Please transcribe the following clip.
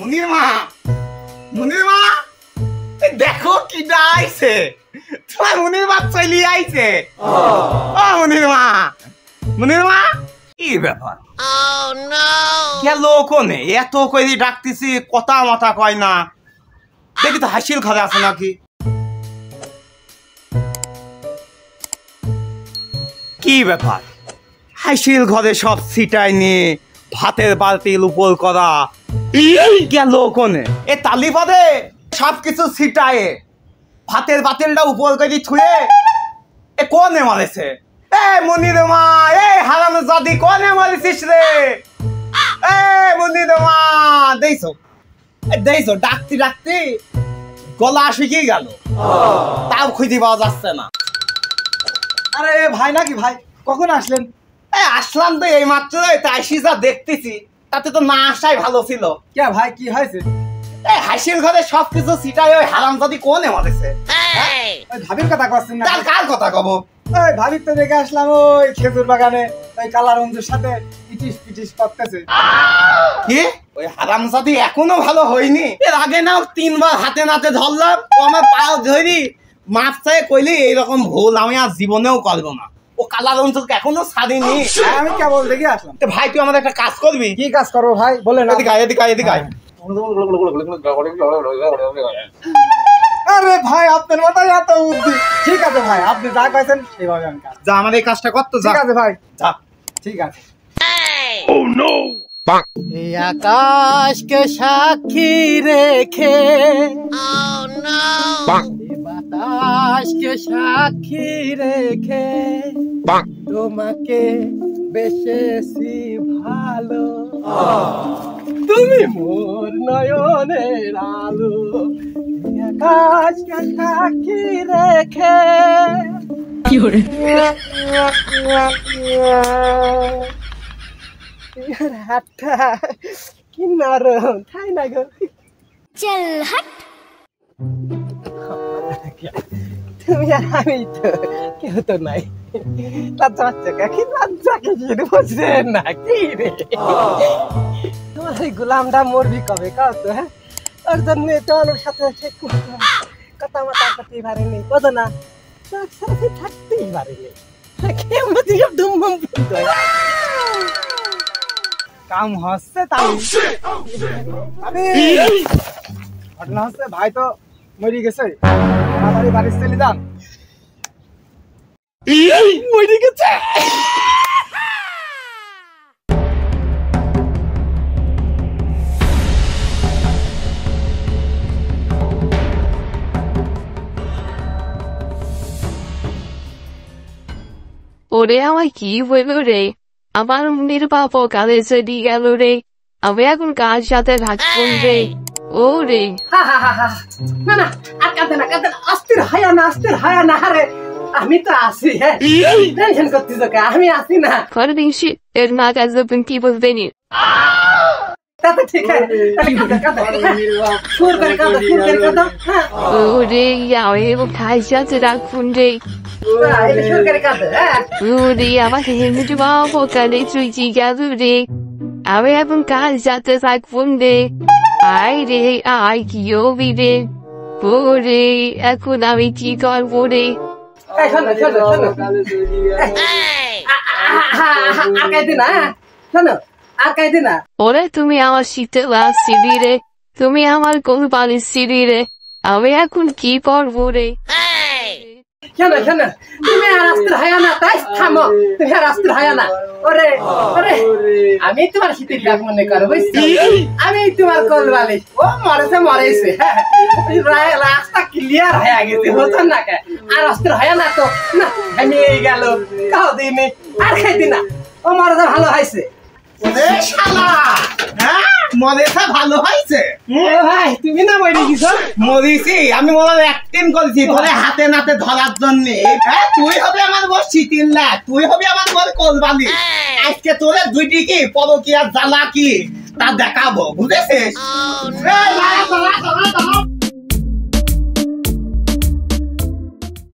মুনির মা, মুনির মা, দেখো কি আইছে, তোমার মুনির মা চলি আইছে। ও মুনির মা, মুনির মা, কি ব্যাপার? গেল কোনে? এত কইরি ডাকতেছি, কথা মাথা কয় না। দেখি তো হাসিল ঘরে আছে নাকি। কি ব্যাপার? হাসিল ঘরে সব ছিটাই নিয়ে ভাতের বালতির উপর করা গেল কোনে? এ তালি বাদে সবকিছু ছিটায়ে ভাতের বাতিলটা উপর করে থুয়ে এ কোনে মারেছে? এ মুনির মা, এ হারামজাদি, কোনে মারিছিস রে? এ মুনির মা, দেখছো দেখছো, ডাকতে ডাকতে গলা শুকিয়ে গেল, তাও খুঁজে পাওয়া যাচ্ছে না। আরে ভাই নাকি ভাই, কখন আসলেন? আসলাম তো এই মাত্র, আইসি যা দেখতেছি তাতে তো না আসাই ভালো ছিল। কে ভাই, কি হয়েছে? হাসির ঘরে সবকিছু ছিটাই ওই হারামজাদি কোনে মারেছে? ওই ভাবির কথা করছেন না? তার কার কথা কব? ওই ভাবির তো দেখে আসলাম ওই খেজুর বাগানে ওই কালা রঞ্জুর সাথে ইটিস পিটিস করতেছে। কি ওই হারামজাদি এখনো ভালো হয়নি? এর আগে না 3 বার হাতে নাতে ধরলাম, ও আমার পাও ধরি মাপ চাই কইলি এইরকম ভুল আমি আর জীবনেও করবো না। ও কালা রঞ্জুকে এখনো ছাড়িনি। আমি কেবল দেখে আসলাম। ভাই তুই আমাদের একটা কাজ করবি। কি কাজ করবো ভাই বলেন? এদিকে আয়, এদিকে আয়, এদিকে আয়। আরে ভাই আপনার মাথায় এত বুদ্ধি। ঠিক আছে ভাই, আপনি যা কইছেন সেভাবে আমি কাজ। যা আমাদের এই কাজটা করতে যা। ঠিক আছে ভাই, যা। ঠিক আছে। Oh no! এই আকাশকে সাক্ষী রেখে, Oh no! এই বাতাসকে সাক্ষী রেখে, তোমাকে বেশেছি ভালো, তুমি মোর নয়নের আলো। এই আকাশকে সাক্ষী রেখে, কি করে হাতটা কি নরম, তাই না গো? चल हट তুমি আর আমি তো কেউ তো নাই। লজ্জা পাচ্ছে কি? লজ্জা কি বুঝছেন না কি রে? তোমার এই গোলামটা মরবি কবে কাও তো? হ্যাঁ, ওর জন্য তোমার সাথে ঠিক কথা মাথা করতেই পারেনি, কত না তোর সাথে থাকতেই পারেনি। কেমন তুই দুম দুম কাম হচ্ছে তাই ঘটনা হচ্ছে, ভাই তো মরি গেছে, তাড়াতাড়ি বাড়ি চলে যান। মরে গেছে? ওরে আমার কি হইল রে? আমার মুনির বাবা কালে চলে গেল রে, আমি এখন কার সাথে থাকবো রে? ও রে, না না, আর কাঁদে না, কাঁদে না, অস্থির হয় না, অস্থির হয় না। আরে আমি তো আছি, হ্যাঁ, টেনশন করতেছ কে? আমি আছি না। কতদিন সে এর না কাজ কি বলবেন? তাতে ঠিক আছে, সুর করে কাঁদো, সুর করে কাঁদো। হ্যাঁ, ওরে আমি কার সাথে রাখুন রে? সুর করে কাঁদো। হ্যাঁ, ওরে আমার মুনির বাবা কালে চলে গেল রে, আমি এখন কার সাথে থাকবো রে? আয় রে আয়, কি হবি রে? ওরে এখন আমি কি করবো রে? শোনো শোনো শোনো, আর কাঁদে না, শোনো আর কাঁদে না। ওরে তুমি আমার শীতে লাগছিলি রে, তুমি আমার কোল পালিয়েছিলি রে, আমি এখন কি করবো রে? শোনো শোনো, তুমি আর অস্থির হয় না, তাই থামো, তুমি আর অস্থির হয় না। ওরে ওরে, আমি তোমার শীতের ডাক মনে করো, বুঝছো? আমি তোমার কোল বালিশ। ও মরেছে মরেছে, রাস্তা ক্লিয়ার হয়ে গেছে, বুঝছেন না? আর অস্থির হয় না তো, না আমি এই গেল কাউ দিইনি, আর খাইতি না, ও মরেছে ভালো হয়েছে। মরেছে ভালো হয়েছে? ভাই তুমি না মরে গেছো? মরিছি আমি, মনে অ্যাক্টিং করছি তোরে হাতে নাতে ধরার জন্য। তুই হবে আমার বড় শীতিল্লা, তুই হবে আমার বড় কোলবালি। আজকে তোরে দুইটি কি পরকীয়ার জ্বালা কি তা দেখাবো, বুঝেছিস?